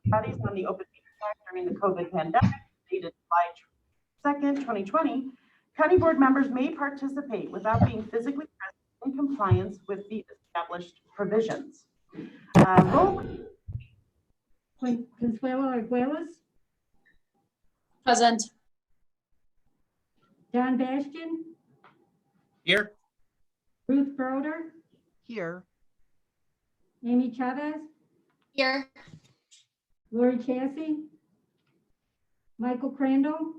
bodies on the open meeting act during the COVID pandemic, dated July 2nd, 2020, county board members may participate without being physically present in compliance with the established provisions. Roll. Consuelo Arguelles. Present. John Bastian. Here. Ruth Broder. Here. Amy Chavez. Here. Lori Chassie. Michael Crandall.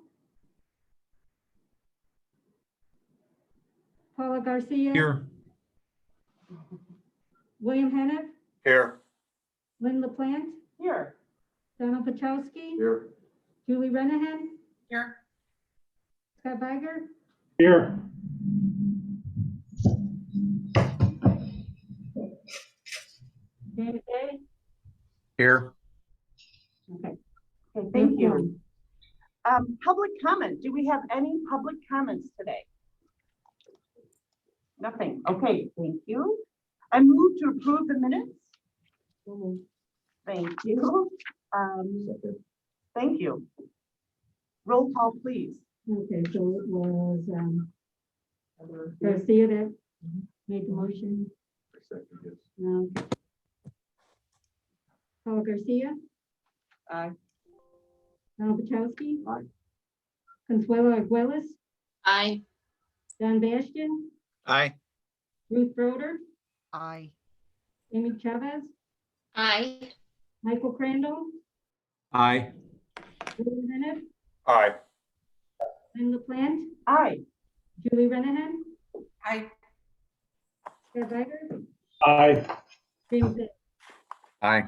Paula Garcia. Here. William Henneth. Here. Lynn LaPlante. Here. Donald Pachowski. Here. Julie Renahan. Here. Scott Biger. Here. James Day. Here. Okay, thank you. Public comment. Do we have any public comments today? Nothing. Okay, thank you. I move to approve the minutes. Thank you. Thank you. Roll call, please. Okay, so it was Garcia that made the motion. Okay. Paula Garcia. Aye. Donald Pachowski. Aye. Consuelo Arguelles. Aye. John Bastian. Aye. Ruth Broder. Aye. Amy Chavez. Aye. Michael Crandall. Aye. William Henneth. Aye. Lynn LaPlante. Aye. Julie Renahan. Aye. Scott Biger. Aye. James Day. Aye.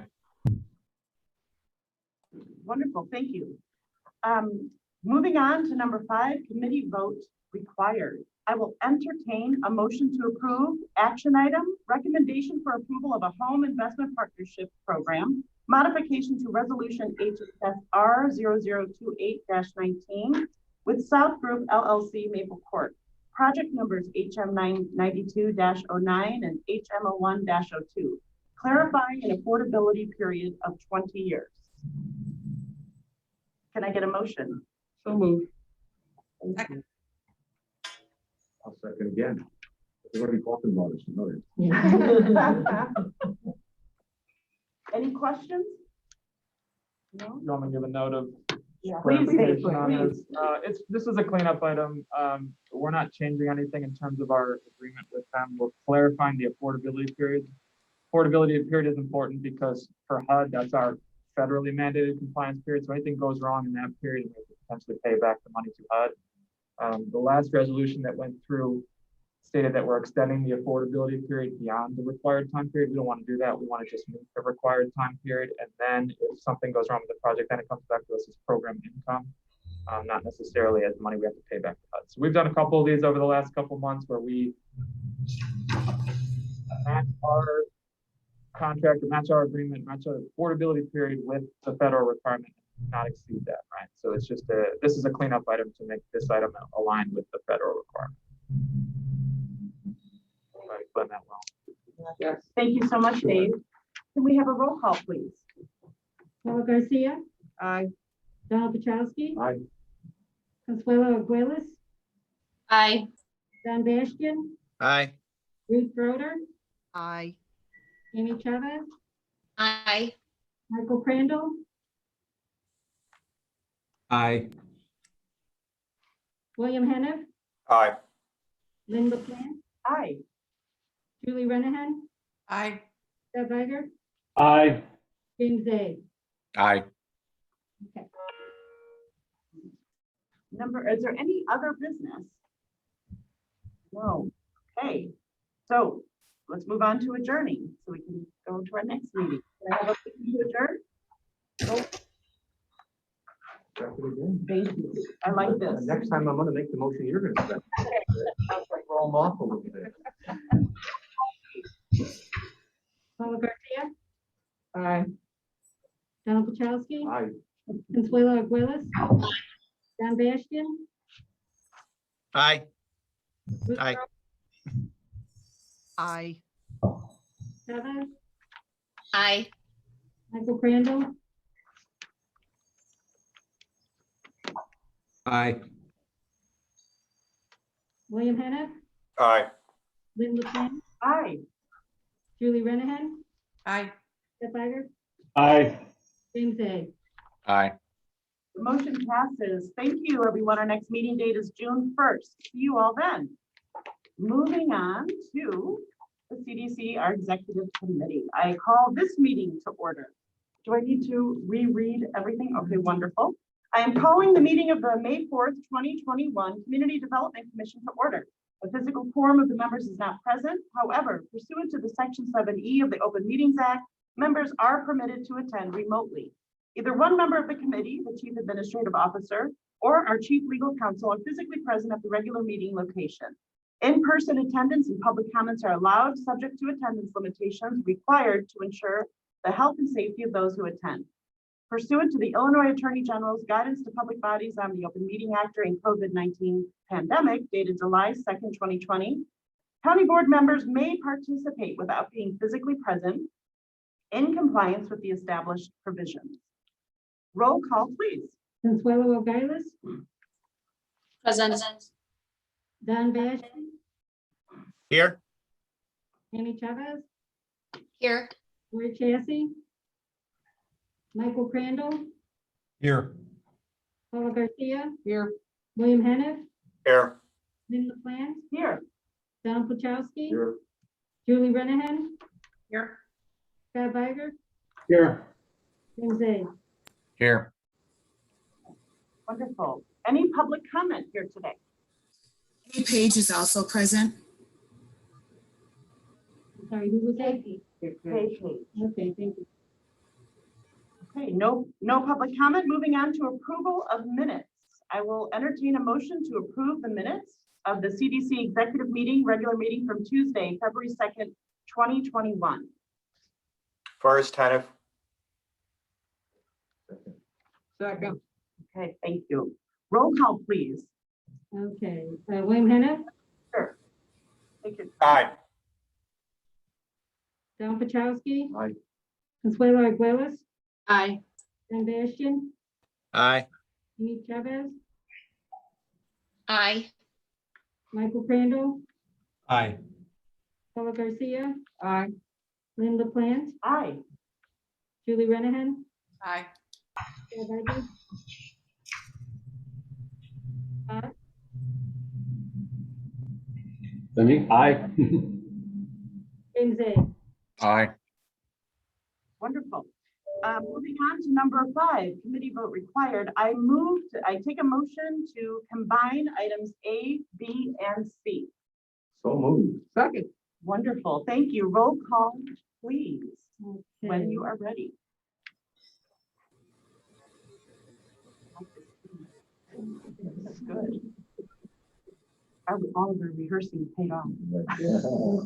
Wonderful, thank you. Moving on to number 5, committee vote required. I will entertain a motion to approve action item, recommendation for approval of a home investment partnership program, modification to resolution HSR 0028-19 with South Group LLC Maple Court. Project numbers HM992-09 and HM01-02, clarifying an affordability period of 20 years. Can I get a motion? So moved. Thank you. I'll second again. We're going to be talking about this another. Any questions? No? You want me to give a note of Please, Dave, clarification on please. this? This is a cleanup item. We're not changing anything in terms of our agreement with them. We're clarifying the affordability period. Affordability period is important because for HUD, that's our federally mandated compliance period. So anything goes wrong in that period, we have to potentially pay back the money to HUD. The last resolution that went through stated that we're extending the affordability period beyond the required time period. We don't want to do that. We want to just meet the required time period. And then if something goes wrong with the project, then it comes back to us as program income, not necessarily as money we have to pay back to HUD. So we've done a couple of these over the last couple of months where we match our contract, or match our agreement, match our affordability period with the federal requirement, not exceed that, right? So it's just this is a cleanup item to make this item align with the federal requirement. I explained that well. Yes. Thank you so much, Dave. Can we have a roll call, please? Paula Garcia. Aye. Donald Pachowski. Aye. Consuelo Arguelles. Aye. John Bastian. Aye. Ruth Broder. Aye. Amy Chavez. Aye. Michael Crandall. Aye. William Henneth. Aye. Lynn LaPlante. Aye. Julie Renahan. Aye. Scott Biger. Aye. James Day. Aye. Okay. Is there any other business? No. Okay. So let's move on to adjourning so we can go to our next meeting. Can I have a motion to adjourn? Oh, thank you. I like this. Next time I'm going to make the motion you're going to second. Sounds like we're all off a little bit. Paula Garcia. Aye. Donald Pachowski. Aye. Consuelo Arguelles. John Bastian. Aye. Ruth Aye. Aye. Chavez. Aye. Michael Crandall. Aye. William Henneth, Aye. Lynn LaPlante, Aye. Julie Renahan, Aye. Jeff Iger, Aye. James A. Aye. The motion passes. Thank you, everyone. Our next meeting date is June 1st. See you all then. Moving on to the CDC, our executive committee. I call this meeting to order. Do I need to reread everything? Okay, wonderful. I am calling the meeting of the May 4th, 2021 Community Development Commission to order. The physical quorum of the members is not present. However, pursuant to the Section 7E of the Open Meetings Act, members are permitted to attend remotely. Either one member of the committee, the chief administrative officer, or our chief legal counsel are physically present at the regular meeting location. In-person attendance and public comments are allowed, subject to attendance limitations required to ensure the health and safety of those who attend. Pursuant to the Illinois Attorney General's guidance to public bodies on the Open Meeting Act during COVID-19 pandemic dated July 2nd, 2020, county board members may participate without being physically present in compliance with the established provisions. Roll call, please. Consuelo Gailis, Present. Don Bastian, Here. Amy Chavez, Here. Lori Chassie, Michael Crandall, Here. Paula Garcia, Here. William Henneth, Here. Lynn LaPlante, Here. Don Pluchowski, Here. Julie Renahan, Here. Scott Iger, Here. James A. Here. Wonderful. Any public comment here today? DuPage is also present. I'm sorry, who was that? Page. Okay, thank you. Okay, no public comment. Moving on to approval of minutes. I will entertain a motion to approve the minutes of the CDC executive meeting, regular meeting from Tuesday, February 2nd, 2021. First, Henneth. Second. Okay, thank you. Roll call, please. Okay, William Henneth, Sure. Thank you. Aye. Don Pluchowski, Aye. Consuelo Arguelles, Aye. Don Bastian, Aye. Amy Chavez, Aye. Michael Crandall, Aye. Paula Garcia, Aye. Lynn LaPlante, Aye. Julie Renahan, Aye. Jeff Iger. Aye. James A. Aye. Wonderful. Moving on to number 5, committee vote required. I take a motion to combine items A, B, and C. So moved. Second. Wonderful. Thank you. Roll call, please, when Okay. you are ready. That's good. All of our rehearsing paid off.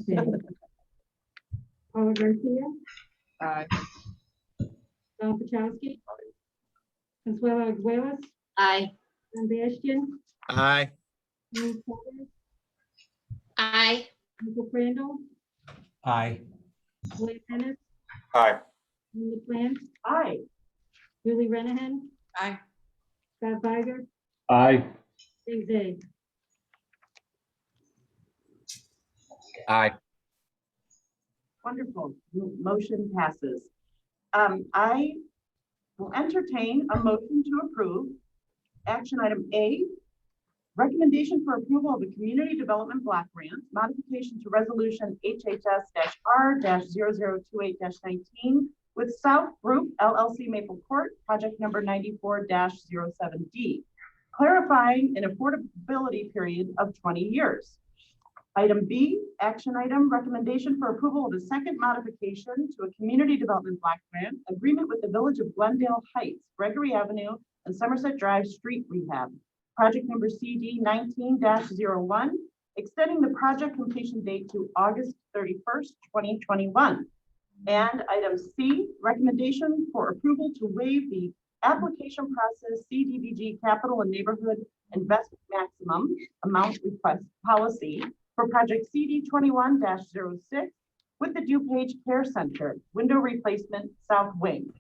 Okay. Paula Garcia, Aye. Don Pluchowski, Consuelo Arguelles, Aye. Don Bastian, Aye. Amy Chavez, Aye. Michael Crandall, Aye. William Henneth, Aye. Lynn LaPlante, Aye. Julie Renahan, Aye. Scott Iger, Aye. James A. Aye. Wonderful. Motion passes. I will entertain a motion to approve action item A, recommendation for approval of a community development block grant, modification to resolution HHS-R-0028-19 with South Group LLC Maple Court, project number 94-07D, clarifying an affordability period of 20 years. Item B, action item, recommendation for approval of a second modification to a community development block grant agreement with the Village of Glendale Heights, Gregory Avenue and Somerset Drive Street Rehab, project number CD 19-01, extending the project completion date to August 31st, 2021. And item C, recommendation for approval to waive the application process CDBG Capital and Neighborhood Investment Maximum Amount Request Policy for project CD 21-06 with the DuPage Care Center, window replacement south wing,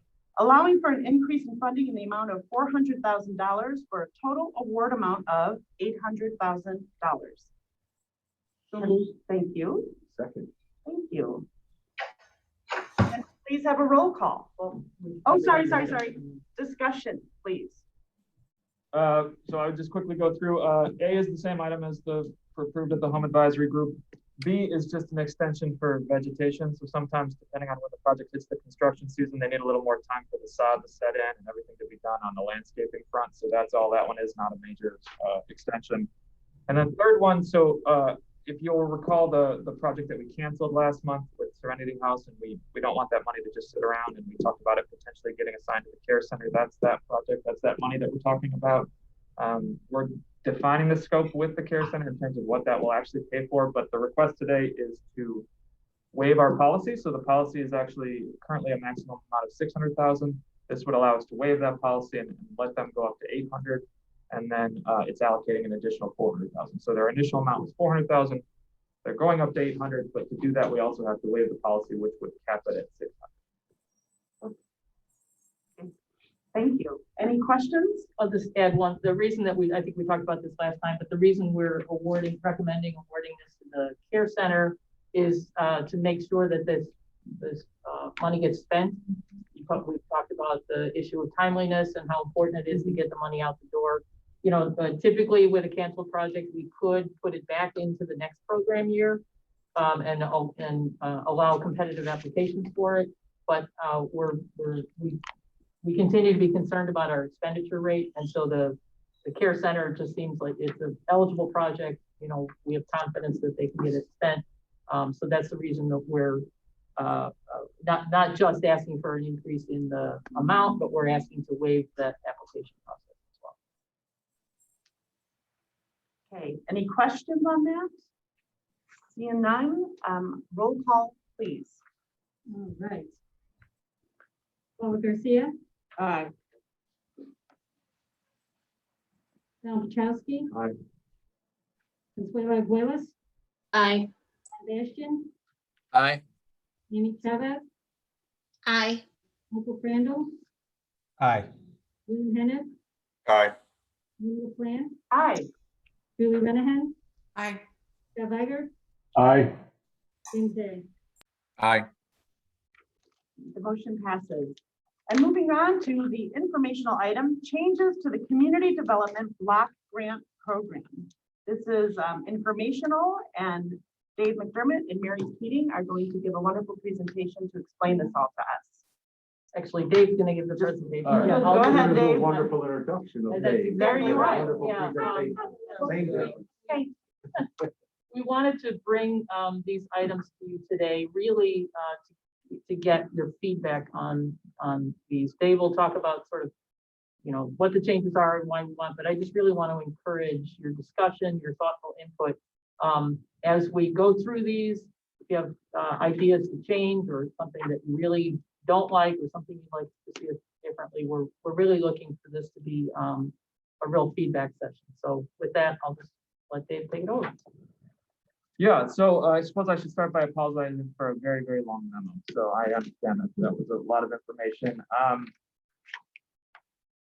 allowing for an increase in funding in the amount of $400,000 for a total award amount of $800,000. Thank you. Second. Thank you. And please have a roll call. Oh, sorry. Discussion, please. So I would just quickly go through, A is the same item as the approved at the home advisory group. B is just an extension for vegetation. So sometimes depending on when the project hits the construction season, they need a little more time for the sod to set in and everything to be done on the landscaping front. So that's all that one is, not a major extension. And then third one, so if you'll recall the project that we canceled last month with Serenity House, and we don't want that money to just sit around, and we talked about it potentially getting assigned to the care center. That's that project, that's that money that we're talking about. We're defining the scope with the care center in terms of what that will actually pay for, but the request today is to waive our policy. So the policy is actually currently a maximum amount of 600,000. This would allow us to waive that policy and let them go up to 800. And then it's allocating an additional 400,000. So their initial amount was 400,000. They're going up to 800, but to do that, we also have to waive the policy, which would cap it at 600. Thank you. Any questions? I'll just add one. The reason that I think we talked about this last time, but the reason we're recommending awarding this to the care center is to make sure that this money gets spent. We've talked about the issue of timeliness and how important it is to get the money out the door. You know, typically with a canceled project, we could put it back into the next program year and allow competitive applications for it. But we continue to be concerned about our expenditure rate, and so the care center just seems like it's an eligible project. You know, we have confidence that they can get it spent. So that's the reason that we're not just asking for an increase in the amount, but we're asking to waive that application process as well. Okay, any questions on that? Seeing none, roll call, please. All right. Paula Garcia, Aye. Al Bachowski, Aye. Consuelo Aguilas, Aye. Bastian, Aye. Amy Chavez, Aye. Michael Crandall, Aye. William Henneth, Aye. Lou LaPlante, Aye. Julie Renahan, Aye. Jeff Iger, Aye. James Day. Aye. The motion passes. And moving on to the informational item, changes to the Community Development Block Grant Program. This is informational, and Dave McDermott and Mary Keating are going to give a wonderful presentation to explain this all to us. Actually, Dave's going to give the presentation. All right. Yeah, Go I'll ahead, do- Dave. Wonderful introduction. of That's Dave. exactly There you right. Wonderful Yeah, presentation. Thank you. Okay. we wanted to bring these items to you today, really to get your feedback on these. Dave will talk about sort of, you know, what the changes are and why we want, but I just really want to encourage your discussion, your thoughtful input. As we go through these, if you have ideas to change or something that you really don't like or something you'd like to see us differently, we're really looking for this to be a real feedback session. So with that, I'll just let Dave take it over. Yeah, so I suppose I should start by apologizing for a very, very long memo. So I understand that was a lot of information.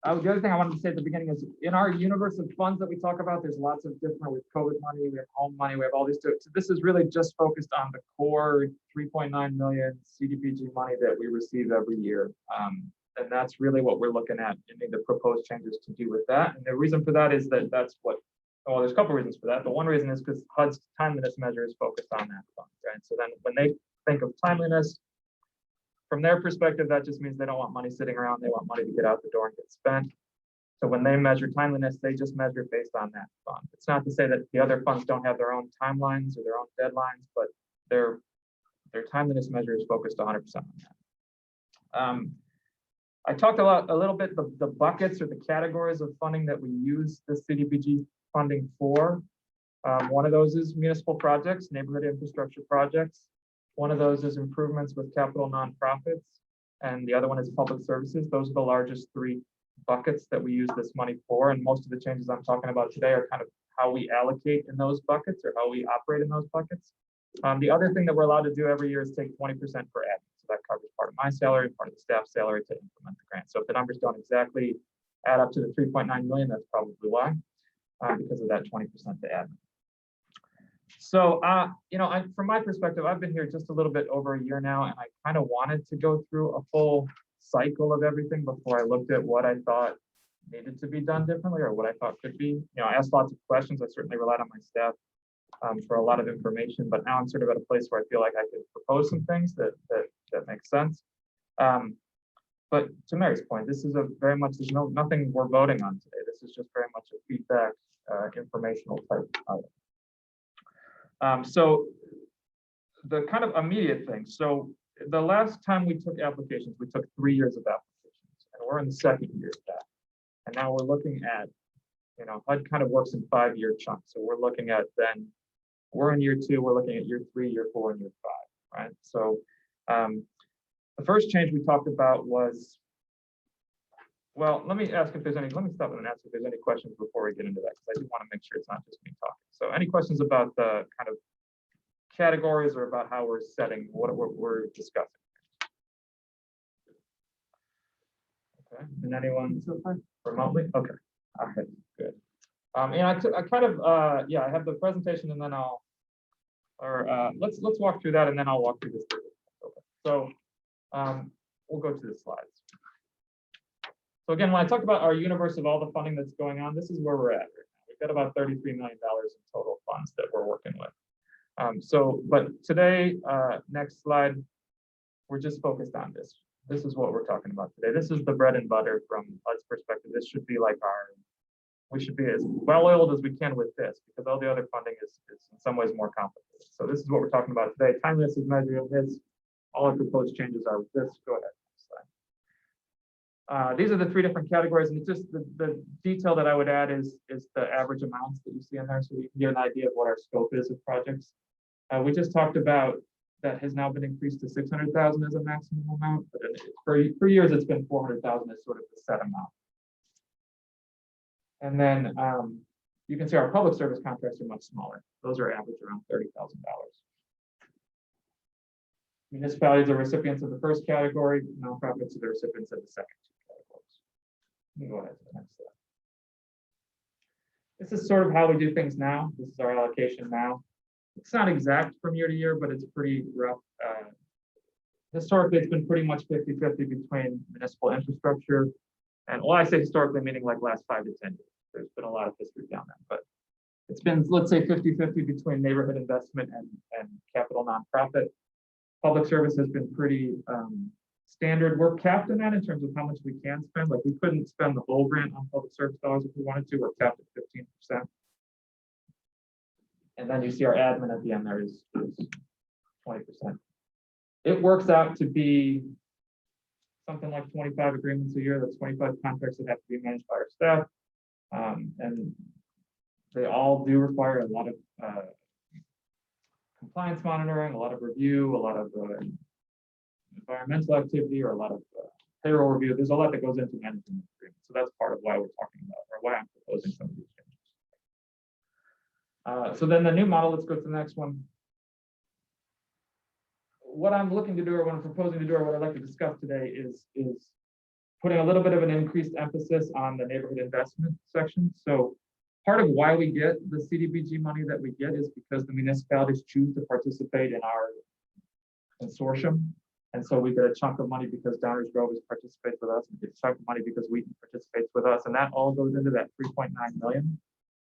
The other thing I wanted to say at the beginning is in our universe of funds that we talk about, there's lots of different, with COVID money, we have home money, we have all these. So this is really just focused on the core 3.9 million CDPG money that we receive every year. And that's really what we're looking at in the proposed changes to do with that. And the reason for that is that that's what, well, there's a couple reasons for that, but one reason is because HUD's timeliness measure is focused on that fund, right? So then when they think of timeliness, from their perspective, that just means they don't want money sitting around. They want money to get out the door and get spent. So when they measure timeliness, they just measure based on that fund. It's not to say that the other funds don't have their own timelines or their own deadlines, but their timeliness measure is focused 100% on that. I talked a little bit the buckets or the categories of funding that we use the CDBG funding for. One of those is municipal projects, neighborhood infrastructure projects. One of those is improvements with capital nonprofits, and the other one is public services. Those are the largest three buckets that we use this money for, and most of the changes I'm talking about today are kind of how we allocate in those buckets or how we operate in those buckets. The other thing that we're allowed to do every year is take 20% for admin. that covers part of my salary and part of the staff salary to implement the grant. So if the numbers don't exactly add up to the 3.9 million, that's probably why, because of that 20% to admin. So, from my perspective, I've been here just a little bit over a year now, and I kind of wanted to go through a full cycle of everything before I looked at what I thought needed to be done differently or what I thought could be. I asked lots of questions. I certainly relied on my staff for a lot of information, but now I'm sort of at a place where I feel like I could propose some things that make sense. But to Mary's point, this is there's nothing we're voting on today. This is just very much a feedback, informational type item. So the kind of immediate thing. So the last time we took applications, we took 3 years of applications, and we're in the second year of that. And now we're looking at, HUD kind of works in 5-year chunks. So we're looking at then, we're in year 2, we're looking at year 3, year 4, and year 5, right? So the first change we talked about was, well, let me stop and ask if there's any questions before we get into that, because I do want to make sure it's not just me talking. So any questions about the kind of categories or about how we're setting what we're discussing? Okay, and anyone remotely? Okay, all right, good. And I have the presentation, and then let's walk through that, and then I'll walk through this. Okay. So we'll go to the slides. So again, when I talked about our universe of all the funding that's going on, this is where we're at right now. We've got about $33 million in total funds that we're working with. But today, next slide, we're just focused on this. This is what we're talking about today. This is the bread and butter from HUD's perspective. This should be like we should be as well-oiled as we can with this, because all the other funding is in some ways more complicated. So this is what we're talking about today. Timeliness is measured of this. All our proposed changes are with this. Go ahead. These are the 3 different categories, and it's just the detail that I would add is the average amounts that you see in there, so you can get an idea of what our scope is of projects. We just talked about that has now been increased to 600,000 as a maximum amount, but for years it's been 400,000 as sort of the set amount. And then you can see our public service contracts are much smaller. Those are average around $30,000. Municipalities are recipients of the first category, nonprofits are the recipients of the second 2 categories. Let me go ahead to the next slide. This is sort of how we do things now. This is our allocation now. It's not exact from year to year, but it's pretty rough. Historically, it's been pretty much 50-50 between municipal infrastructure and, well, I say historically, meaning like last 5 to 10 years. There's been a lot of history down there, but it's been, let's say, 50-50 between neighborhood investment and capital nonprofit. Public service has been pretty standard. We're capped in that in terms of how much we can spend. Like we couldn't spend the whole grant on public service dollars if we wanted to. We're capped at 15%. And then you see our admin at the end there is 20%. It works out to be something like 25 agreements a year. That's 25 contracts that have to be managed by our staff. And they all do require a lot of compliance monitoring, a lot of review, a lot of environmental activity, or a lot of payroll review. There's a lot that goes into managing the agreement. So that's part of why we're talking about, or why I'm proposing some of these changes. So then the new model, let's go to the next one. What I'm looking to do, or what I'm proposing to do, or what I'd like to discuss today is putting a little bit of an increased emphasis on the neighborhood investment section. So part of why we get the CDBG money that we get is because the municipalities choose to participate in our consortium. And so we get a chunk of money because Downers Grove participates with us, and we get a chunk of money because Wheaton participates with us, and that all goes into that 3.9 million.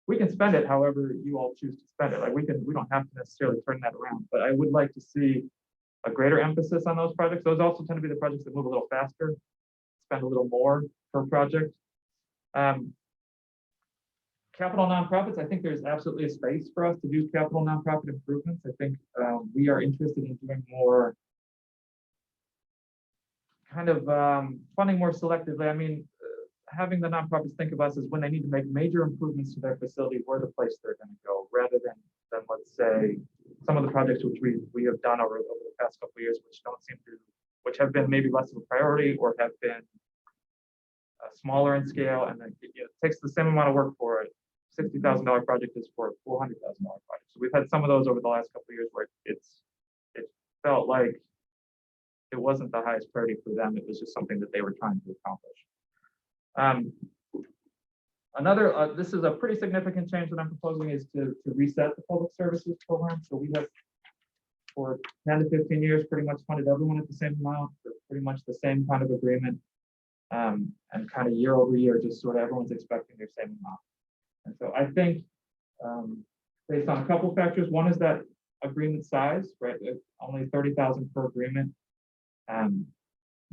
We can spend it however you all choose to spend it. Like we don't have to necessarily turn that around, but I would like to see a greater emphasis on those projects. Those also tend to be the projects that move a little faster, spend a little more per project. Capital nonprofits, I think there's absolutely a space for us to do capital nonprofit improvements. I think we are interested in doing more kind of funding more selectively. I mean, having the nonprofits think of us as when they need to make major improvements to their facility, we're the place they're going to go, rather than let's say some of the projects which we have done over the past couple of years, which have been maybe less of a priority or have been smaller in scale, and then it takes the same amount of work for a $60,000 project as for a $400,000 project. So we've had some of those over the last couple of years where it felt like it wasn't the highest priority for them. It was just something that they were trying to accomplish. This is a pretty significant change that I'm proposing is to reset the public services program. So we have for 10 to 15 years pretty much funded everyone at the same amount, for pretty much the same kind of agreement. And kind of year over year, just sort of everyone's expecting their same amount. And so I think based on a couple of factors, one is that agreement size, right? Only 30,000 per agreement.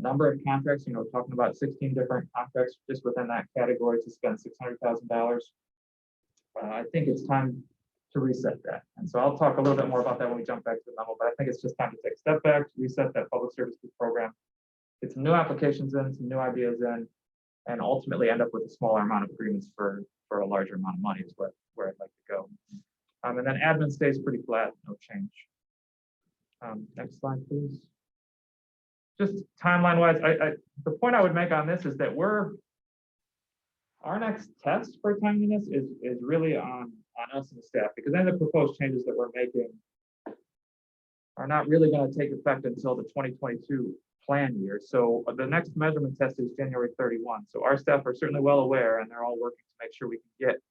Number of contracts, we're talking about 16 different contracts just within that category to spend $600,000. I think it's time to reset that. And so I'll talk a little bit more about that when we jump back to the memo, but I think it's just time to take a step back, to reset that public services program, get some new applications in, some new ideas in, and ultimately end up with a smaller amount of agreements for a larger amount of money is where I'd like to go. And then admin stays pretty flat, no change. Next slide, please. Just timeline wise, the point I would make on this is that our next test for timeliness is really on us and the staff, because then the proposed changes that we're making are not really going to take effect until the 2022 plan year. So the next measurement test is January 31. So our staff are certainly well aware, and they're all working to make sure we can get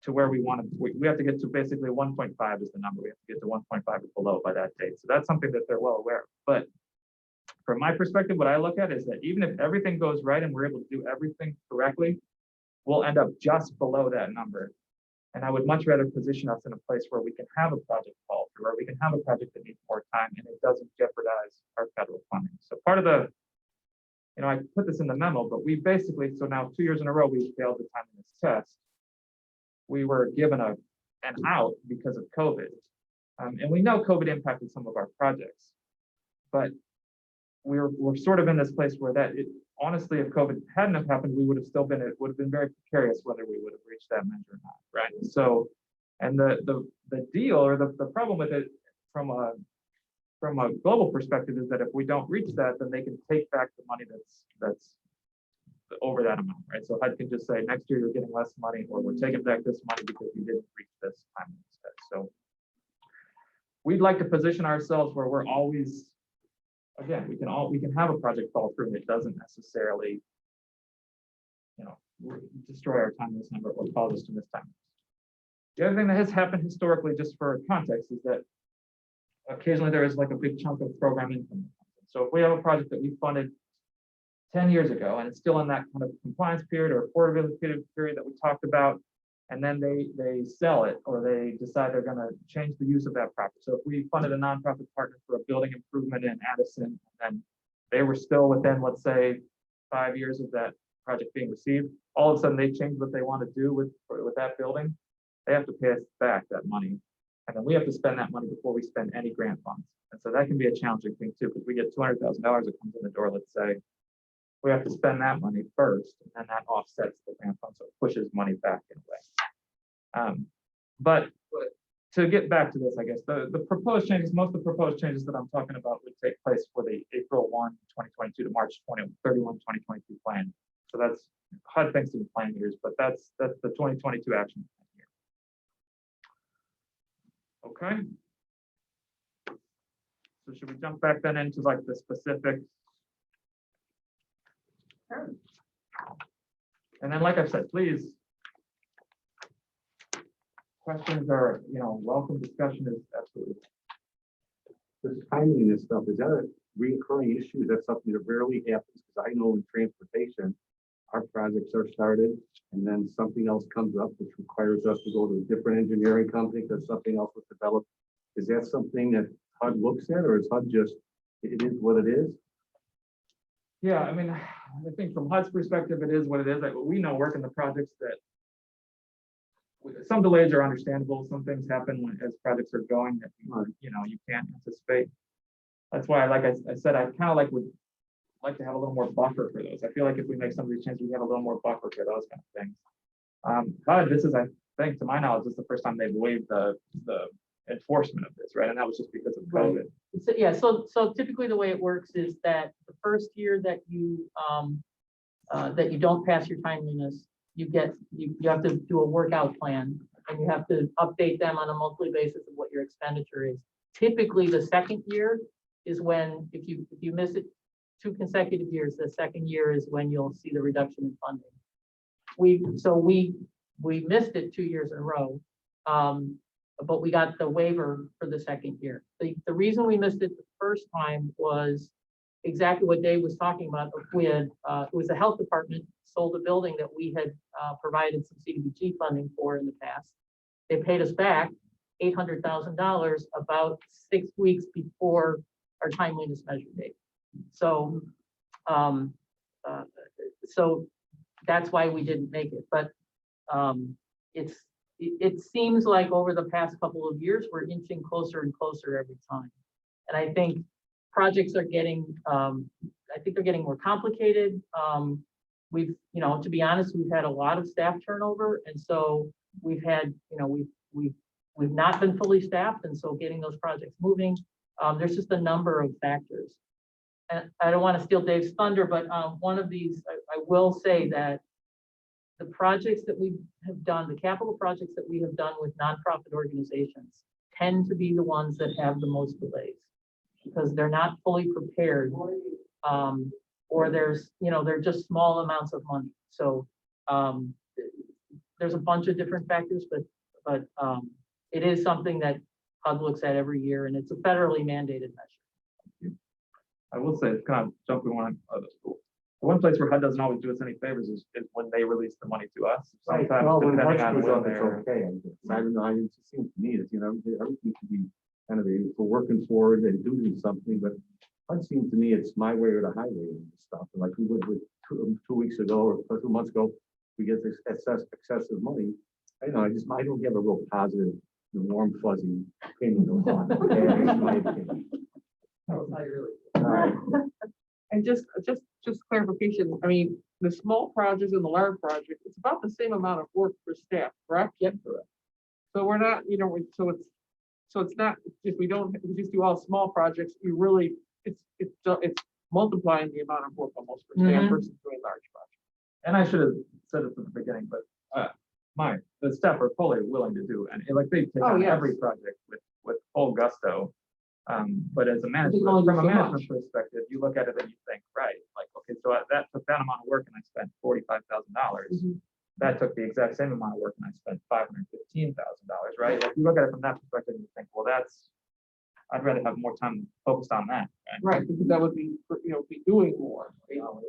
to where we want to. We have to get to basically 1.5 is the number. We have to get to 1.5 or below by that date. So that's something that they're well aware of. But from my perspective, what I look at is that even if everything goes right and we're able to do everything correctly, we'll end up just below that number. And I would much rather position us in a place where we can have a project fall through, where we can have a project that needs more time and it doesn't jeopardize our federal funding. So part of the, I put this in the memo, but we basically, so now 2 years in a row, we failed the timeliness test. We were given an out because of COVID. And we know COVID impacted some of our projects, but we're sort of in this place where honestly, if COVID hadn't have happened, we would have still been, it would have been very precarious whether we would have reached that measure or not, right? So, and the deal or the problem with it from a global perspective is that if we don't reach that, then they can take back the money that's over that amount, right? So HUD can just say, next year you're getting less money, or we're taking back this money because you didn't reach this time instead. So we'd like to position ourselves where we're always, again, we can have a project fall through and it doesn't necessarily, destroy our timeliness number or cause us to miss time. The other thing that has happened historically, just for context, is that occasionally there is like a big chunk of program income. So if we have a project that we funded 10 years ago and it's still in that kind of compliance period or affordability period that we talked about, and then they sell it or they decide they're going to change the use of that property. So if we funded a nonprofit partner for a building improvement in Addison, and they were still within, let's say, 5 years of that project being received, all of a sudden they change what they want to do with that building, they have to pay us back that money. And then we have to spend that money before we spend any grant funds. And so that can be a challenging thing too, because we get $200,000 that comes in the door, let's say. We have to spend that money first, and then that offsets the grant fund, so it pushes money back in a way. But to get back to this, I guess, the proposed changes, most of the proposed changes that I'm talking about would take place for the April 1, 2022 to March 31, 2022 plan. So that's HUD thinks in plan years, but that's the 2022 action plan year. Okay. So should we jump back then into like the specifics? Sure. And then, like I said, please, questions are, welcome. Discussion is absolutely. This timeliness stuff, is that a recurring issue? Is that something that rarely happens? Because I know in transportation, our projects are started and then something else comes up which requires us to go to a different engineering company because something else was developed. Is that something that HUD looks at, or is HUD just, it is what it is? Yeah, I mean, I think from HUD's perspective, it is what it is. Like, we know working the projects that some delays are understandable. Some things happen as projects are going that you can't anticipate. That's why, like I said, I kind of would like to have a little more buffer for those. I feel like if we make some of these changes, we have a little more buffer for those kind of things. HUD, this is, I think, to my knowledge, this is the first time they've waived the enforcement of this, right? And that was just because of COVID. So, yeah, so typically the way it works is that the first year that you don't pass your timeliness, you have to do a workout plan, and you have to update them on a monthly basis of what your expenditure is. Typically, the second year, is when, if you miss it 2 consecutive years, the second year is when you'll see the reduction in funding. We missed it 2 years in a row, but we got the waiver for the second year. The reason we missed it the first time was exactly what Dave was talking about. We had, it was the health department sold a building that we had provided some CDBG funding for in the past. They paid us back $800,000 about 6 weeks before our timeliness measure date. So, so that's why we didn't make it. But it seems like over the past couple of years, we're inching closer and closer every time. And I think projects are getting, I think they're getting more complicated. We've, you know, to be honest, we've had a lot of staff turnover. And so we've had, you know, we've not been fully staffed. And so getting those projects moving, there's just a number of factors. And I don't want to steal Dave's thunder, but one of these, I will say that the projects that we have done, the capital projects that we have done with nonprofit organizations tend to be the ones that have the most delays because they're not fully prepared, or there's, you know, they're just small amounts of money. So there's a bunch of different factors, but it is something that HUD looks at every year, and it's a federally mandated measure. I will say, it's kind of jumping one place where HUD doesn't always do us any favors is when they release the money to us. Sometimes Well, when depending Hutch on goes when up, it's they're. okay. I don't know, it just seems to me that, you know, everything should be kind of, if we're working forward and doing something, but Hutch seems to me it's my way or the highway and stuff. And like we went with 2 weeks ago or 2 months ago, we get this excessive money. I know, I don't have a real positive, warm, fuzzy opinion on it. Yeah, it's my opinion. All right. And just clarification, I mean, the small projects and the large project, it's about the same amount of work for staff, correct? Yep, correct. So we're not, you know, so it's not, if we just do all small projects, you really, it's multiplying the amount of work almost for staff Mhm. versus doing large projects. And I should have said it from the beginning, but the staff are fully willing to do, and like they take Oh, on yes. every project with full gusto. But as a can management, only do from a so management much. perspective, you look at it and you think, right, like, okay, so that took that amount of work and I spent $45,000. That took the exact same amount of work and I spent $515,000, right? Like you look at it from that perspective and you think, well, I'd rather have more time focused on that. Right, because that would be, you know, be doing more. You know,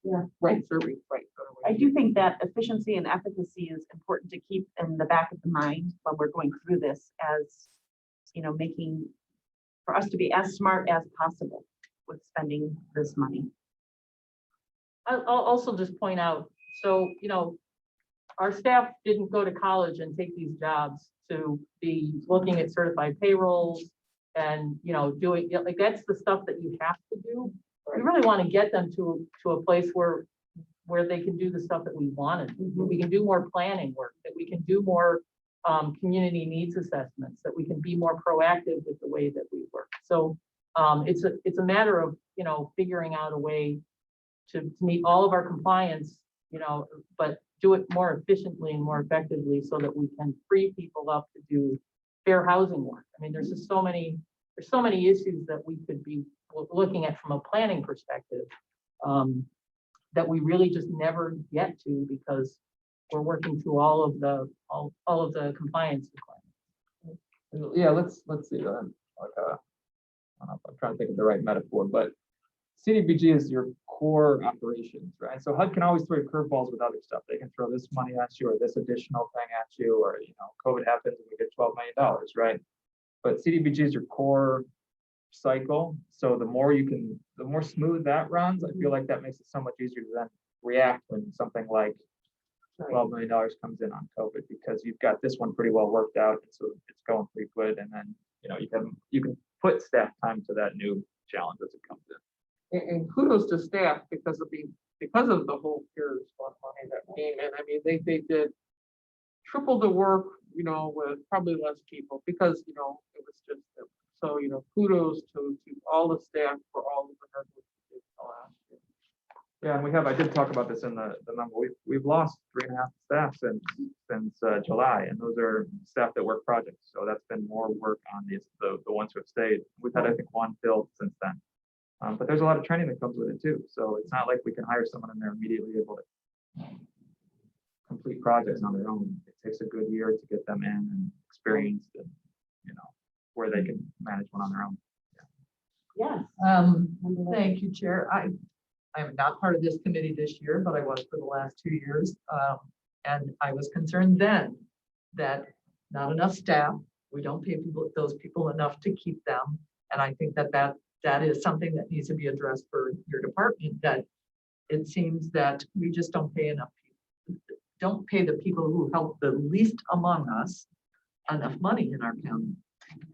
Yeah. right, serving, right. I do think that efficiency and efficacy is important to keep in the back of the mind when we're going through this as, you know, making, for us to be as smart as possible with spending this money. I'll also just point out, so, you know, our staff didn't go to college and take these jobs to be looking at certified payrolls and, you know, doing, like, that's the stuff that you have to do. We really want to get them to a place where they can do the stuff that we wanted. We can do more planning work, that we can do more community needs assessments, that we can be more proactive with the way that we work. So it's a matter of, you know, figuring out a way to meet all of our compliance, you know, but do it more efficiently and more effectively so that we can free people up to do fair housing work. I mean, there's so many issues that we could be looking at from a planning perspective that we really just never get to because we're working through all of the compliance requirements. Yeah, let's see. I don't know if I'm trying to think of the right metaphor, but CDBG is your core operations, right? So HUD can always throw curveballs with other stuff. They can throw this money at you or this additional thing at you, or, you know, COVID happens and we get $12 million, right? But CDBG is your core cycle. So the more smooth that runs, I feel like that makes it so much easier to then react when something like $12 million comes in on COVID, because you've got this one pretty well worked out. And so it's going pretty good. And then, you know, you can put staff time to that new challenge as it comes in. And kudos to staff because of the whole CARES Fund money that came in. I mean, they did triple the work, you know, with probably less people because, you know, it was just, so, you know, kudos to all the staff for all of the hard work they did last year. Yeah, and I did talk about this in the number, we've lost 3.5 staff since July, and those are staff that work projects, so that's been more work on the ones who have stayed. We've had, I think, one filled since then. But there's a lot of training that comes with it too, so it's not like we can hire someone and they're immediately able to complete projects on their own. It takes a good year to get them in and experienced and, where they can manage one on their own. Yes. Thank you, Chair. I am not part of this committee this year, but I was for the last 2 years. And I was concerned then that not enough staff, we don't pay those people enough to keep them. And I think that is something that needs to be addressed for your department, that it seems that we just don't pay enough people, don't pay the people who help the least among us enough money in our county.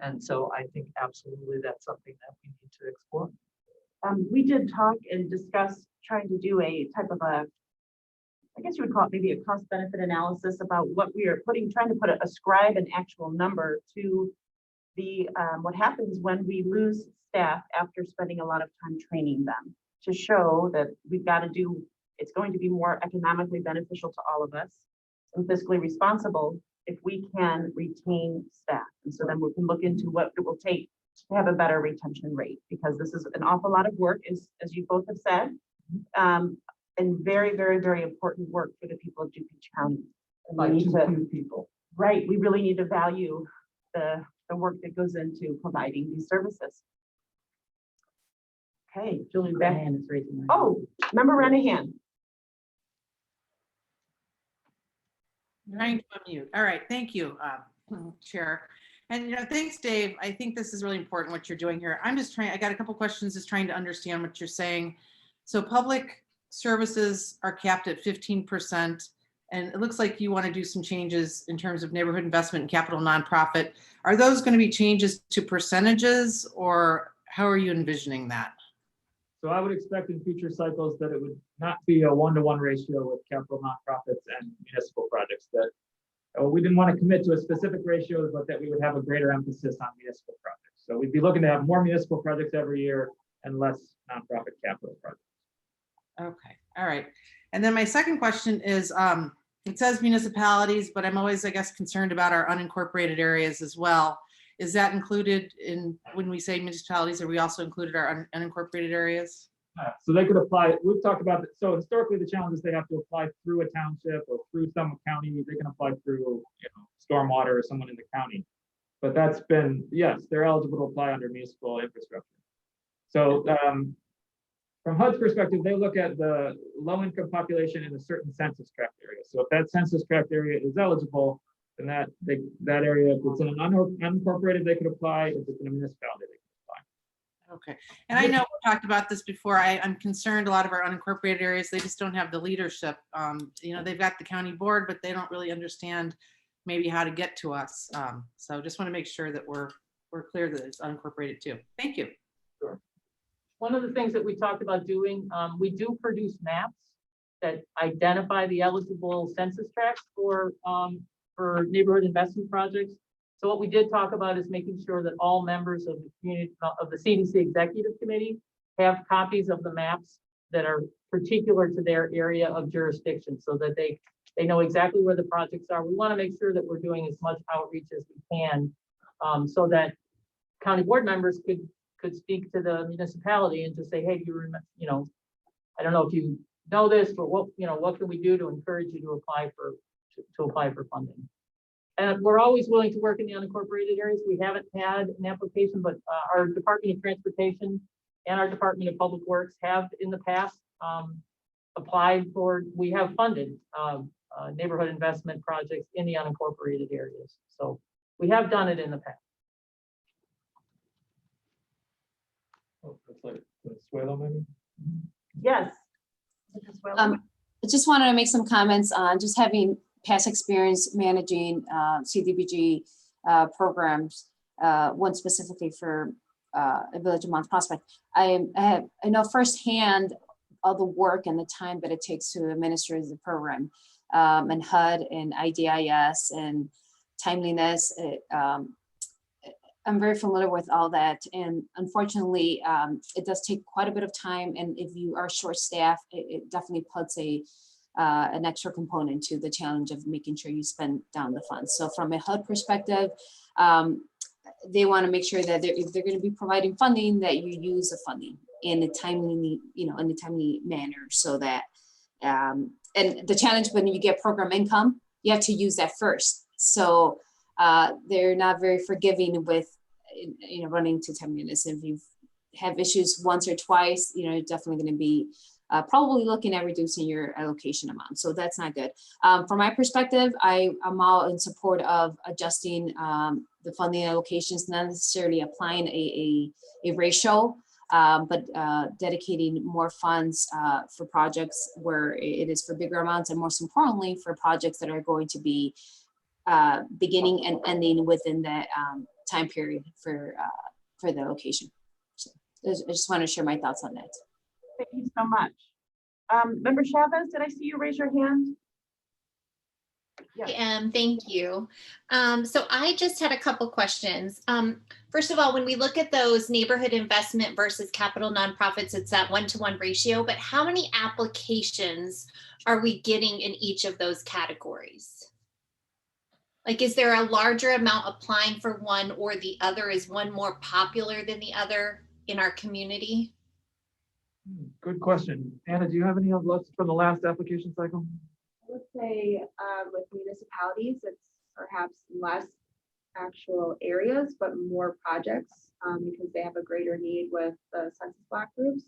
And so I think absolutely that's something that we need to explore. We did talk and discuss trying to do a type of I guess you would call it maybe a cost benefit analysis about what we are trying to ascribe an actual number to the, what happens when we lose staff after spending a lot of time training them, to show that we've got to do, it's going to be more economically beneficial to all of us and fiscally responsible if we can retain staff. And so then we can look into what it will take to have a better retention rate, because this is an awful lot of work, as you both have said, and very, very, very important work for the people of DuPage County. And we need to, people. right, we really need to value the work that goes into providing these services. Okay, Julie back. Renahan is raising her hand. Oh, Member Renahan. Trying to unmute. All right, thank you, Chair. And thanks, Dave. I think this is really important what you're doing here. I got a couple questions, just trying to understand what you're saying. So public services are capped at 15%, and it looks like you want to do some changes in terms of neighborhood investment and capital nonprofit. Are those going to be changes to percentages, or how are you envisioning that? So I would expect in future cycles that it would not be a 1-to-1 ratio with capital nonprofits and municipal projects. That we didn't want to commit to a specific ratio, but that we would have a greater emphasis on municipal projects. So we'd be looking to have more municipal projects every year and less nonprofit capital projects. Okay, all right. And then my second question is, it says municipalities, but I'm always, I guess, concerned about our unincorporated areas as well. Is that included in, when we say municipalities, are we also included our unincorporated areas? So they could apply, we've talked about, so historically the challenge is they have to apply through a township or through some county. They can apply through, stormwater or someone in the county. But that's been, yes, they're eligible to apply under municipal infrastructure. So from HUD's perspective, they look at the low income population in a certain census tract area. So if that census tract area is eligible, then that area, if it's in an unincorporated, they could apply. If it's in a municipality, they could apply. Okay, and I know we talked about this before. I'm concerned a lot of our unincorporated areas, they just don't have the leadership. They've got the county board, but they don't really understand maybe how to get to us. So just want to make sure that we're clear that it's unincorporated too. Thank you. Sure. One of the things that we talked about doing, we do produce maps that identify the eligible census tracts for neighborhood investment projects. So what we did talk about is making sure that all members of the community, of the CDC executive committee, have copies of the maps that are particular to their area of jurisdiction, so that they know exactly where the projects are. We want to make sure that we're doing as much outreach as we can, so that county board members could speak to the municipality and just say, hey, I don't know if you know this, but what can we do to encourage you to apply for funding? And we're always willing to work in the unincorporated areas. We haven't had an application, but our Department of Transportation and our Department of Public Works have in the past applied for, we have funded neighborhood investment projects in the unincorporated areas. So we have done it in the past. Oh, that's like Suelo maybe? Yes. I just wanted to make some comments on just having past experience managing CDBG programs, one specifically for a village of Mount Prospect. I know firsthand all the work and the time that it takes to administer the program, and HUD and IDIS and timeliness. I'm very familiar with all that, and unfortunately, it does take quite a bit of time. And if you are short-staffed, it definitely puts an extra component to the challenge of making sure you spend down the funds. So from a HUD perspective, they want to make sure that if they're going to be providing funding, that you use the funding in a timely, in a timely manner, so that. And the challenge when you get program income, you have to use that first. So they're not very forgiving with, running to 10 minutes. If you have issues once or twice, you're definitely going to be probably looking at reducing your allocation amount. So that's not good. From my perspective, I'm all in support of adjusting the funding allocations, not necessarily applying a ratio, but dedicating more funds for projects where it is for bigger amounts, and most importantly, for projects that are going to be beginning and ending within that time period for the allocation. So I just want to share my thoughts on that. Thank you so much. Member Chavez, did I see you raise your hand? Yes. Thank you. So I just had a couple questions. First of all, when we look at those neighborhood investment versus capital nonprofits, it's that 1-to-1 ratio, but how many applications are we getting in each of those categories? Like, is there a larger amount applying for one or the other? Is one more popular than the other in our community? Good question. Anna, do you have any of those from the last application cycle? I would say with municipalities, it's perhaps less actual areas, but more projects because they have a greater need with the census block groups.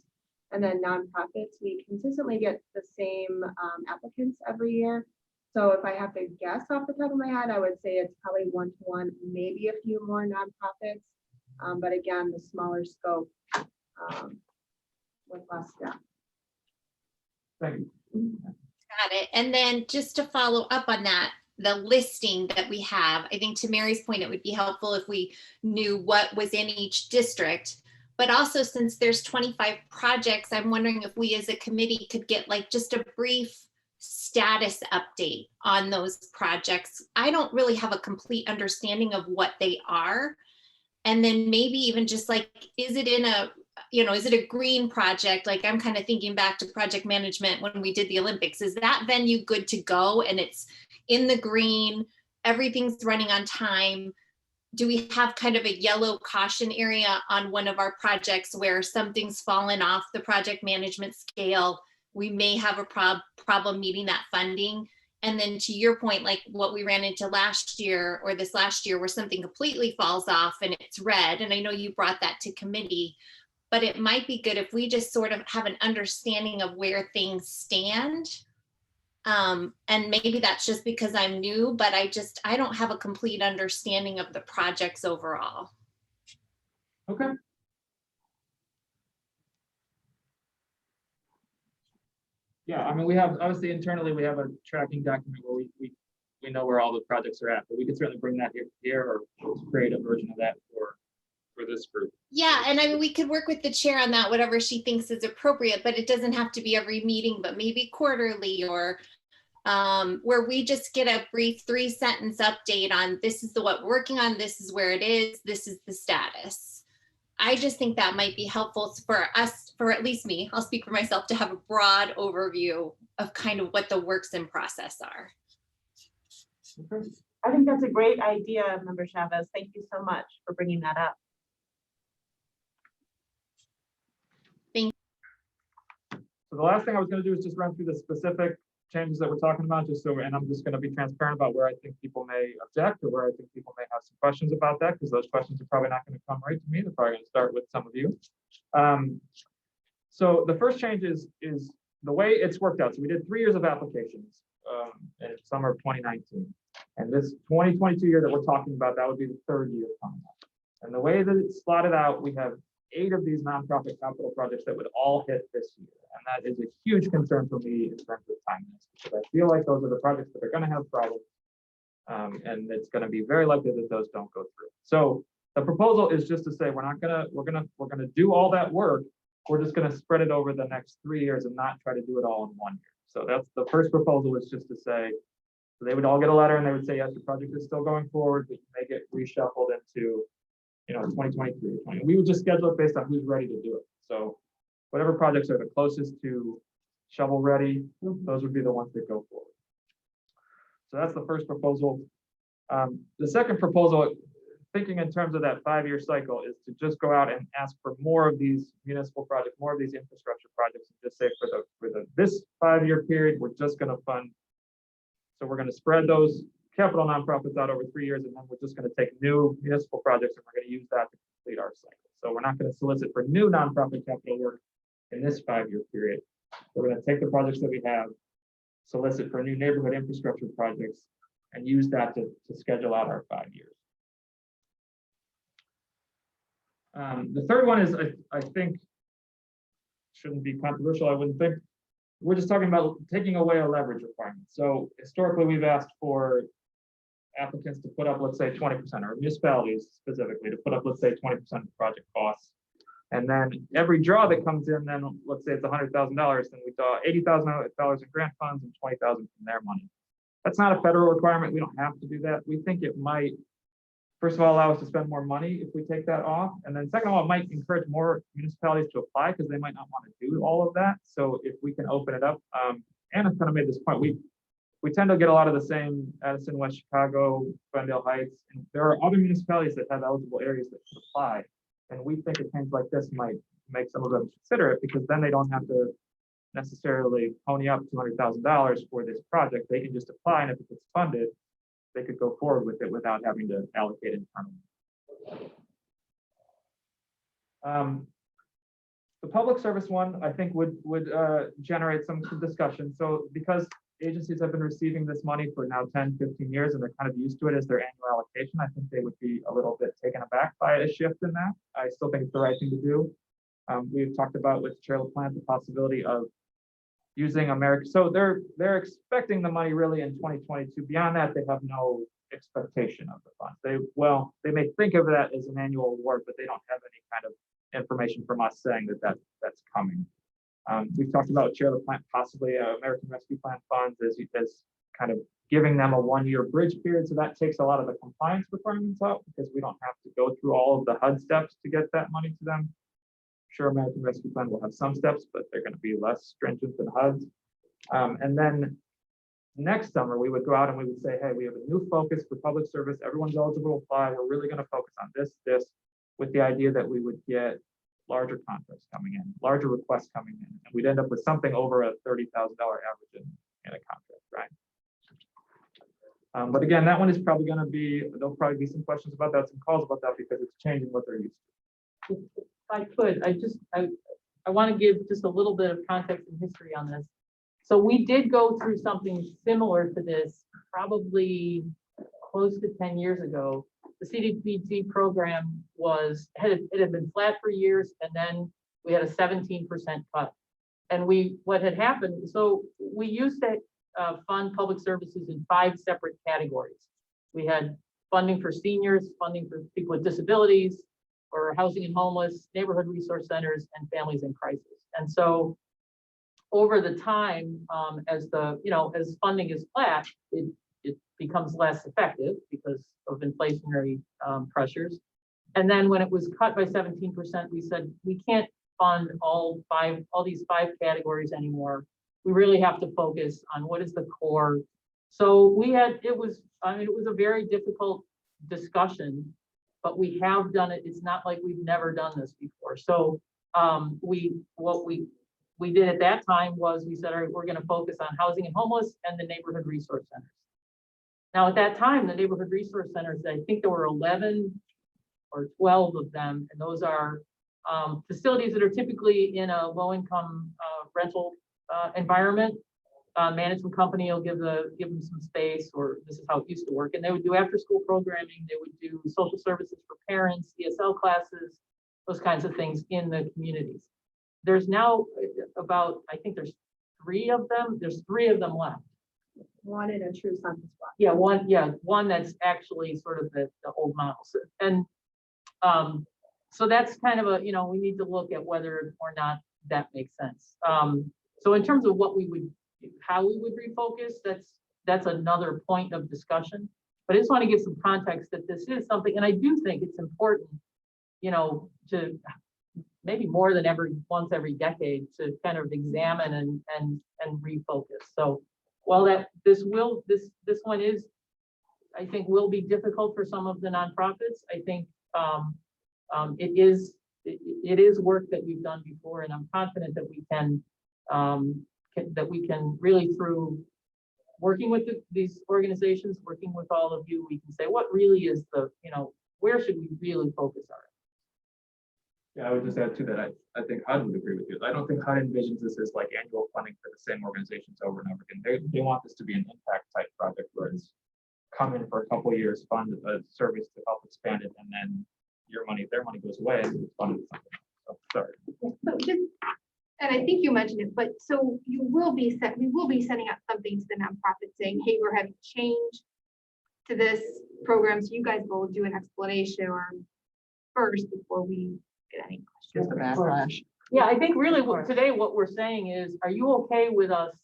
And then nonprofits, we consistently get the same applicants every year. So if I have to guess off the top of my head, I would say it's probably 1-to-1, maybe a few more nonprofits. But again, the smaller scope with less staff. Thank you. Got it. And then just to follow up on that, the listing that we have, I think to Mary's point, it would be helpful if we knew what was in each district. But also, since there's 25 projects, I'm wondering if we as a committee could get like just a brief status update on those projects. I don't really have a complete understanding of what they are. And then maybe even just like, is it in a, is it a green project? Like, I'm kind of thinking back to project management when we did the Olympics. Is that venue good to go and it's in the green, everything's running on time? Do we have kind of a yellow caution area on one of our projects where something's fallen off the project management scale? We may have a problem meeting that funding. And then to your point, like what we ran into last year or this last year where something completely falls off and it's red. And I know you brought that to committee, but it might be good if we just sort of have an understanding of where things stand. And maybe that's just because I'm new, but I don't have a complete understanding of the projects overall. Okay. Yeah, I mean, we have, obviously internally, we have a tracking document where we know where all the projects are at, but we could certainly bring that here or create a version of that for this group. Yeah, and I mean, we could work with the chair on that, whatever she thinks is appropriate, but it doesn't have to be every meeting, but maybe quarterly or where we just get a brief 3-sentence update on this is what we're working on, this is where it is, this is the status. I just think that might be helpful for us, for at least me, I'll speak for myself, to have a broad overview of kind of what the works in process are. Okay. I think that's a great idea, Member Chavez. Thank you so much for bringing that up. So the last thing I was going to do is just run through the specific changes that we're talking about, just so, and I'm just going to be transparent about where I think people may object or where I think people may have some questions about that, because those questions are probably not going to come right to me. They're probably going to start with some of you. So the first change is the way it's worked out. So we did 3 years of applications in summer of 2019. And this 2022 year that we're talking about, that would be the 3rd year coming up. And the way that it's slotted out, we have 8 of these nonprofit capital projects that would all hit this year. And that is a huge concern for me in terms of timeliness, because I feel like those are the projects that are going to have problems. And it's going to be very likely that those don't go through. So the proposal is just to say, we're going to do all that work. We're just going to spread it over the next 3 years and not try to do it all in 1 year. So that's the first proposal, is just to say, so they would all get a letter and they would say, yes, the project is still going forward, but you may get reshuffled into 2023 or 20. We would just schedule it based on who's ready to do it. So whatever projects are the closest to shovel ready, those would be the ones that go forward. So that's the first proposal. The second proposal, thinking in terms of that 5-year cycle, is to just go out and ask for more of these municipal projects, more of these infrastructure projects, and just say for this 5-year period, we're just going to fund. So we're going to spread those capital nonprofits out over 3 years, and then we're just going to take new municipal projects and we're going to use that to complete our cycle. So we're not going to solicit for new nonprofit capital work in this 5-year period. We're going to take the projects that we have, solicit for new neighborhood infrastructure projects, and use that to schedule out our 5 years. The third one is, I think, shouldn't be controversial, I wouldn't think. We're just talking about taking away a leverage requirement. So historically, we've asked for applicants to put up, let's say, 20%, or municipalities specifically, to put up, let's say, 20% of the project costs. And then every draw that comes in, then let's say it's $100,000, then we draw $80,000 in grant funds and $20,000 from their money. That's not a federal requirement. We don't have to do that. We think it might, first of all, allow us to spend more money if we take that off. And then second of all, it might encourage more municipalities to apply because they might not want to do all of that. So if we can open it up, Anna kind of made this point, we tend to get a lot of the same Addison, West Chicago, Glendale Heights, and there are other municipalities that have eligible areas that can apply. And we think things like this might make some of them consider it, because then they don't have to necessarily pony up $200,000 for this project. They can just apply, and if it's funded, they could go forward with it without having to allocate internally. The public service one, I think, would generate some discussion. So because agencies have been receiving this money for now 10, 15 years, and they're kind of used to it as their annual allocation, I think they would be a little bit taken aback by a shift in that. I still think it's the right thing to do. We've talked about with Chair LaPlante the possibility of using America. So they're expecting the money really in 2022. Beyond that, they have no expectation of the funds. They may think of that as an annual award, but they don't have any kind of information from us saying that's coming. We've talked about Chair LaPlante possibly American Rescue Plan funds as kind of giving them a 1-year bridge period. So that takes a lot of the compliance requirements out, because we don't have to go through all of the HUD steps to get that money to them. Sure, American Rescue Plan will have some steps, but they're going to be less stringent than HUD's. And then next summer, we would go out and we would say, hey, we have a new focus for public service. Everyone's eligible to apply. We're really going to focus on this, with the idea that we would get larger contracts coming in, larger requests coming in, and we'd end up with something over a $30,000 average in a contract, right? But again, that one is probably going to be, there'll probably be some questions about that, some calls about that, because it's changing what they're used to. If I could, I want to give just a little bit of context and history on this. So we did go through something similar to this probably close to 10 years ago. The CDC program it had been flat for years, and then we had a 17% cut. And what had happened, so we used to fund public services in 5 separate categories. We had funding for seniors, funding for people with disabilities, or housing and homeless, neighborhood resource centers, and families in crisis. And so over the time, as funding is flat, it becomes less effective because of inflationary pressures. And then when it was cut by 17%, we said, we can't fund all these 5 categories anymore. We really have to focus on what is the core. So it was a very difficult discussion, but we have done it. It's not like we've never done this before. So what we did at that time was we said, all right, we're going to focus on housing and homeless and the neighborhood resource centers. Now, at that time, the neighborhood resource centers, I think there were 11 or 12 of them, and those are facilities that are typically in a low-income rental environment. Management company will give them some space, or this is how it used to work, and they would do after-school programming. They would do social services for parents, ESL classes, those kinds of things in the communities. There's now I think there's 3 of them. There's 3 of them left. One in a true census block. Yeah, one that's actually sort of the old models. And so that's kind of we need to look at whether or not that makes sense. So in terms of how we would refocus, that's another point of discussion. But I just want to give some context that this is something, and I do think it's important to maybe more than once every decade to kind of examine and refocus. So while this one is, I think, will be difficult for some of the nonprofits, I think it is work that we've done before, and I'm confident that we can really, through working with these organizations, working with all of you, we can say what really is where should we really focus our. Yeah, I would just add to that. I think HUD would agree with you. I don't think HUD envisions this as like annual funding for the same organizations over and over again. They want this to be an impact type project where it's come in for a couple of years, fund a service to help expand it, and then their money goes away and it's funded something else. So, sorry. So just, and I think you mentioned it, but so we will be sending out something to the nonprofit saying, hey, we're having change to this program. So you guys will do an explanation first before we get any questions. Just a backlash. Yeah, I think really today what we're saying is, are you okay with us,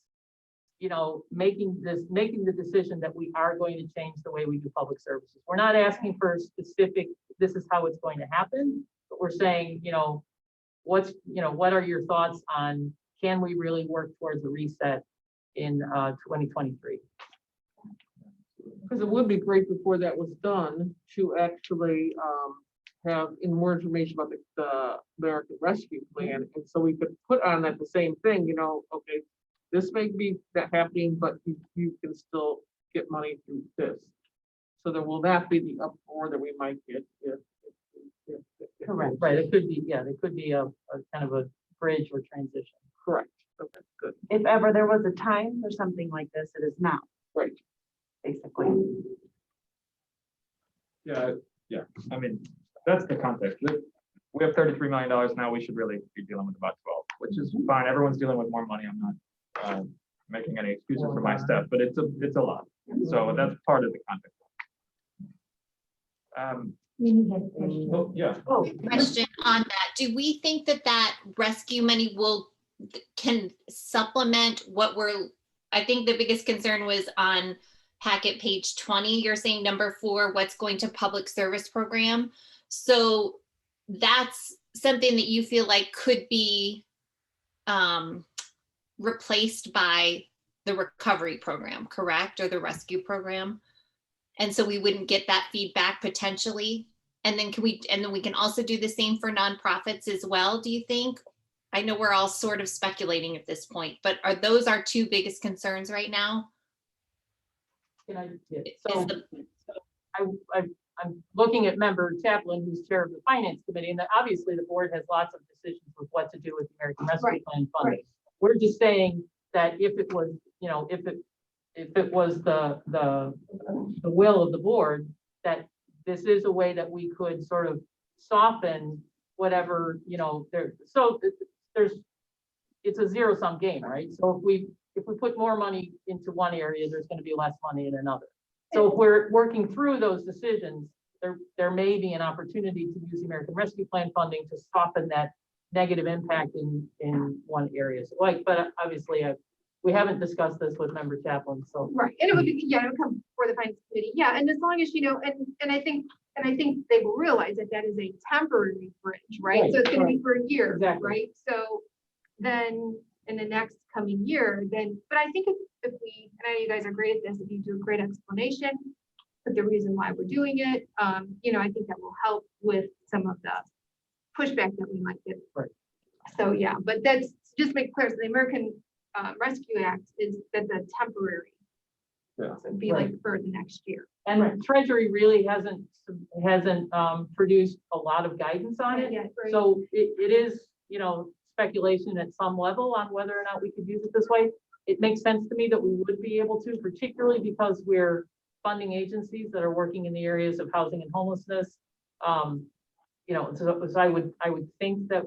making the decision that we are going to change the way we do public services? We're not asking for a specific, this is how it's going to happen, but we're saying, what are your thoughts on, can we really work towards a reset in 2023? Because it would be great before that was done to actually have more information about the American Rescue Plan. And so we could put on that the same thing, okay, this may be that happening, but you can still get money through this. So there will not be the uproar that we might get if Correct. Right. It could be, there could be a kind of a bridge or transition. correct. Okay, good. If ever there was a time for something like this, it is now, Right. basically. Yeah. I mean, that's the context. We have $33 million now. We should really be dealing with about 12, which is fine. Everyone's dealing with more money. I'm not making any excuses for my staff, but it's a lot. So that's part of the context. Yeah. Question on that. Do we think that rescue money can supplement what I think the biggest concern was on packet page 20, you're saying number 4, what's going to public service program. So that's something that you feel like could be replaced by the recovery program, correct? Or the rescue program. And so we wouldn't get that feedback potentially. And then we can also do the same for nonprofits as well, do you think? I know we're all sort of speculating at this point, but are those our 2 biggest concerns right now? I'm looking at member Chaplin, who's chair of the finance committee, and that obviously the board has lots of decisions with what to do with the American Rescue Plan funding. Right. We're just saying that if it was, if it was the will of the board, that this is a way that we could sort of soften whatever, it's a zero-sum game, right? So if we put more money into one area, there's going to be less money in another. So if we're working through those decisions, there may be an opportunity to use the American Rescue Plan funding to soften that negative impact in one area. So but obviously we haven't discussed this with member Chaplin, so. Right, and it would come before the finance committee. Yeah, and as long as and I think they will realize that is a temporary bridge, right? So it's going to be for a year, Exactly. right? So then in the next coming year, but I think if we, and I know you guys are great at this, if you do a great explanation, but the reason why we're doing it, I think that will help with some of the pushback that we might get. Right. So yeah, but that's just make clear. So the American Rescue Act that's a temporary. Yeah. So it'd be like for the next year. And Treasury really hasn't produced a lot of guidance on it. Yeah, right. So it is, speculation at some level on whether or not we could use it this way. It makes sense to me that we would be able to, particularly because we're funding agencies that are working in the areas of housing and homelessness. So I would think that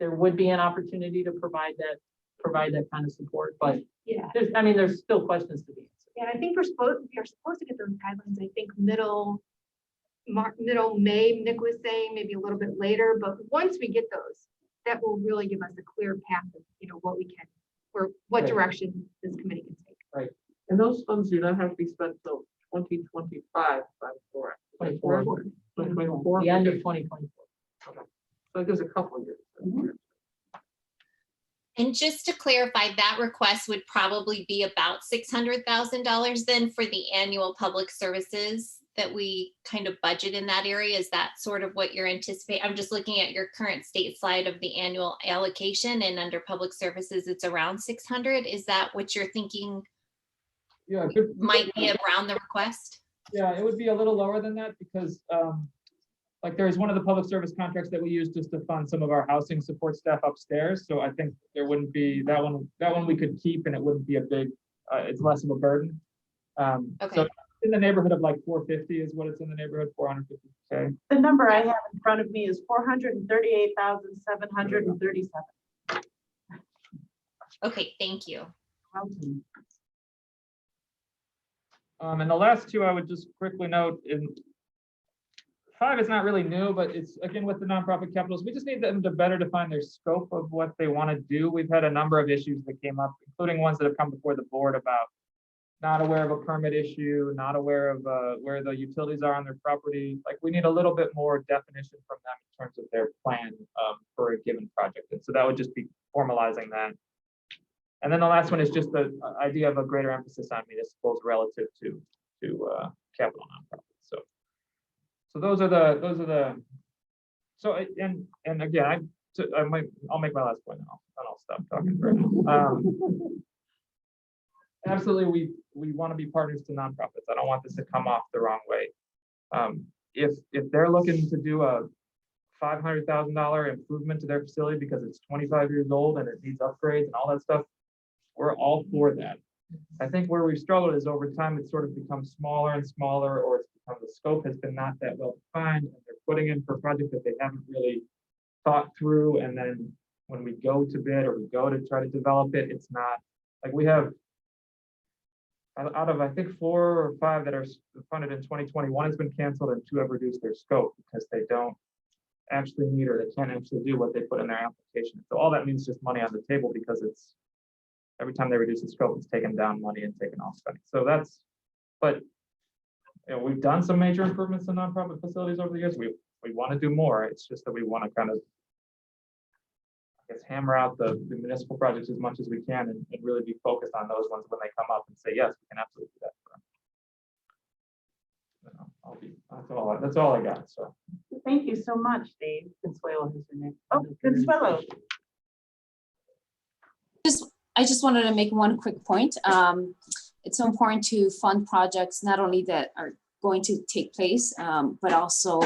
there would be an opportunity to provide that kind of support, but Yeah. there's still questions to be answered. Yeah, I think we are supposed to get those guidelines, I think middle May, Nick was saying, maybe a little bit later, but once we get those, that will really give us a clear path of, what we can, or what Right. direction this committee can take. And those funds do not have to be spent till 2025, if I'm correct. 24. 2024? The end of 2024. So it gives a couple of years. And just to clarify, that request would probably be about $600,000 then for the annual public services that we kind of budget in that area. Is that sort of what you're anticipating? I'm just looking at your current state slide of the annual allocation, and under public services, it's around 600. Is that what you're thinking Yeah, might be around the request? yeah, it would be a little lower than that because like there is one of the public service contracts that we use just to fund some of our housing support staff upstairs. So I think there wouldn't be that one we could keep and it wouldn't be a big, it's less of a burden. Okay. So in the neighborhood of like 450 is what it's in the neighborhood, 450K. The number I have in front of me is 438,737. Okay, thank you. And the last two I would just quickly note in 5 is not really new, but it's again with the nonprofit capitals, we just need them to better define their scope of what they want to do. We've had a number of issues that came up, including ones that have come before the board about not aware of a permit issue, not aware of where the utilities are on their property. Like we need a little bit more definition from them in terms of their plan for a given project. And so that would just be formalizing that. And then the last one is just the idea of a greater emphasis on municipals relative to capital nonprofits. So those are the. So and again, I'll make my last point and I'll stop talking right now. Absolutely, we want to be partners to nonprofits. I don't want this to come off the wrong way. If they're looking to do a $500,000 improvement to their facility because it's 25 years old and it needs upgrades and all that stuff, we're all for that. I think where we've struggled is over time it's sort of become smaller and smaller, or it's become the scope has been not that well defined, and they're putting in for projects that they haven't really thought through. And then when we go to bid or we go to try to develop it, it's not like we have out of I think 4 or 5 that are funded in 2021 has been canceled, and 2 have reduced their scope because they don't actually need or they can't actually do what they put in their application. So all that means just money on the table because it's every time they reduce the scope, it's taking down money and taking off spending. So that's, but you know, we've done some major improvements in nonprofit facilities over the years. We want to do more. It's just that we want to kind of, I guess, hammer out the municipal projects as much as we can and really be focused on those ones when they come up and say, yes, we can absolutely do that for them. That's all I got. So Thank you so much, Dave. Consuelo has your name. Oh, Consuelo. I just wanted to make one quick point. It's so important to fund projects not only that are going to take place, but also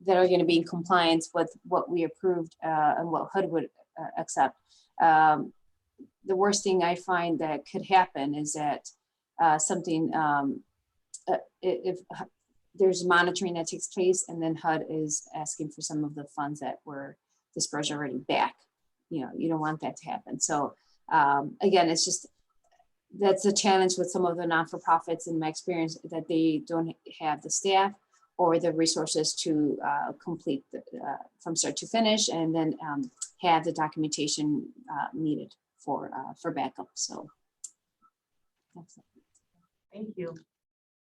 that are going to be in compliance with what we approved and what HUD would accept. The worst thing I find that could happen is that if there's monitoring that takes place and then HUD is asking for some of the funds that were dispersed already back. You know, you don't want that to happen. So again, it's just, that's a challenge with some of the not-for-profits in my experience, that they don't have the staff or the resources to complete from start to finish, and then have the documentation needed for backup. So that's it. Thank you.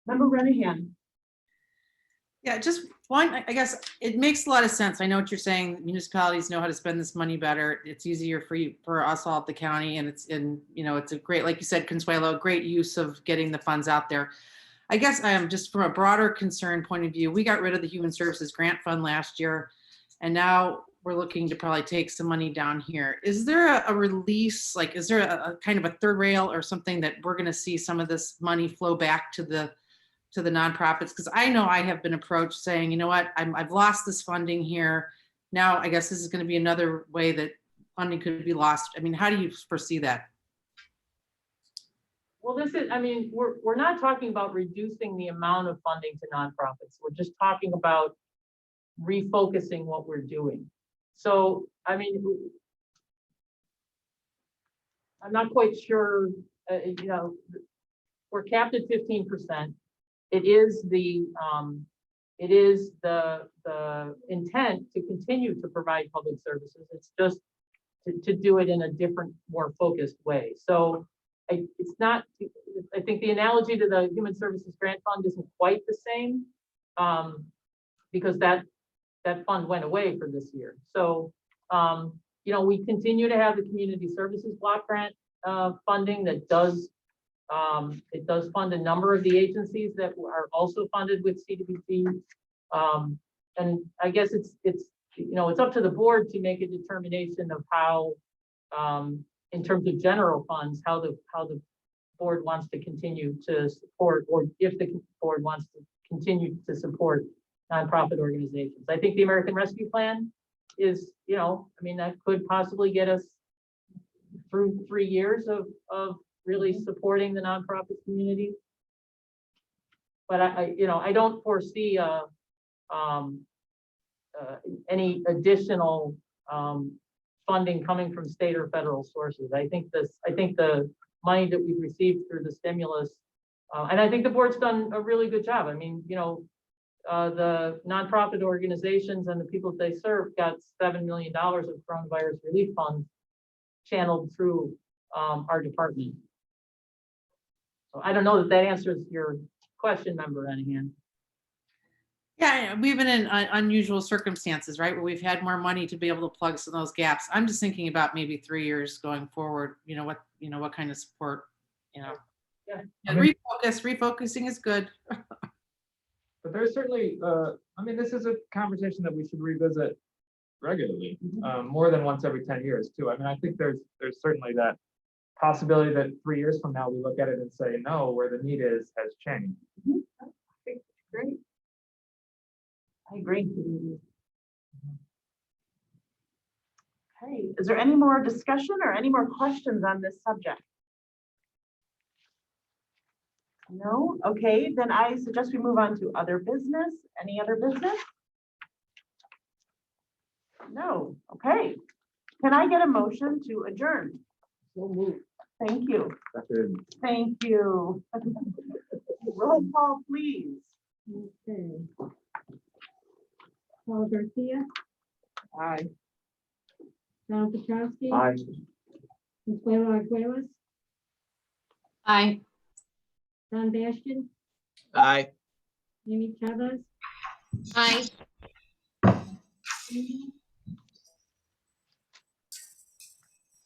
Member Renahan. Yeah, just one, I guess it makes a lot of sense. I know what you're saying. Municipalities know how to spend this money better. It's easier for us all at the county, and it's a great, like you said, Consuelo, great use of getting the funds out there. I guess just from a broader concern point of view, we got rid of the Human Services Grant Fund last year, and now we're looking to probably take some money down here. Is there a release, like, is there a kind of a third rail or something that we're going to see some of this money flow back to the nonprofits? Because I know I have been approached saying, you know what, I've lost this funding here. Now, I guess this is going to be another way that funding could be lost. I mean, how do you foresee that? Well, we're not talking about reducing the amount of funding to nonprofits. We're just talking about refocusing what we're doing. So, I mean, I'm not quite sure, we're capped at 15%. It is the intent to continue to provide public services. It's just to do it in a different, more focused way. So I think the analogy to the Human Services Grant Fund isn't quite the same. because that fund went away for this year. So, you know, we continue to have the community services block grant funding that does, it does fund a number of the agencies that are also funded with CDBG. And I guess it's, you know, it's up to the board to make a determination of how, in terms of general funds, how the board wants to continue to support, or if the board wants to continue to support nonprofit organizations. I think the American Rescue Plan is, you know, I mean, that could possibly get us through 3 years of really supporting the nonprofit community. But I you know, I don't foresee any additional funding coming from state or federal sources. I think the money that we've received through the stimulus, and I think the board's done a really good job. I mean, you know, the nonprofit organizations and the people that they serve got $7 million of coronavirus relief funds channeled through our department. So I don't know that that answers your question, Member Enahan. Yeah, we've been in unusual circumstances, right? Where we've had more money to be able to plug some of those gaps. I'm just thinking about maybe 3 years going forward, you know, what kind of support, you know. Yeah. And refocusing is good. But there's certainly, I mean, this is a conversation that we should revisit regularly, more than once every 10 years too. I mean, I think there's certainly that possibility that 3 years from now, we look at it and say, no, where the need is has changed. I think it's great. I agree. Okay, is there any more discussion or any more questions on this subject? No? Okay, then I suggest we move on to other business. Any other business? No. Okay. Can I get a motion to adjourn? So moved. Thank you. Second. Thank you. Roll call, please. Okay. Paul Garcia, Aye. Donald Petrowski. Aye. Consuelo Arguelles, Aye. Don Bastian, Aye. Amy Chavez, Aye.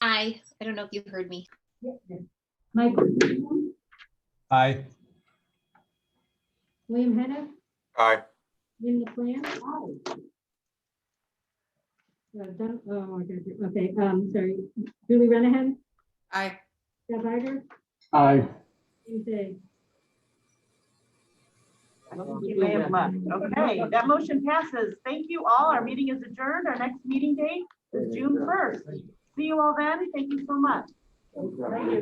Aye. I don't know if you heard me. Michael Aye. William Henneth, Aye. Lynn LaPlante. Oh, I got you. Okay, sorry. Julie Renahan, Aye. Deb Iger, Aye. James Day. You may have left. Okay, that motion passes. Thank you all. Our meeting is adjourned. Our next meeting date is June 1st. See you all then. Thank you so much. Thank you.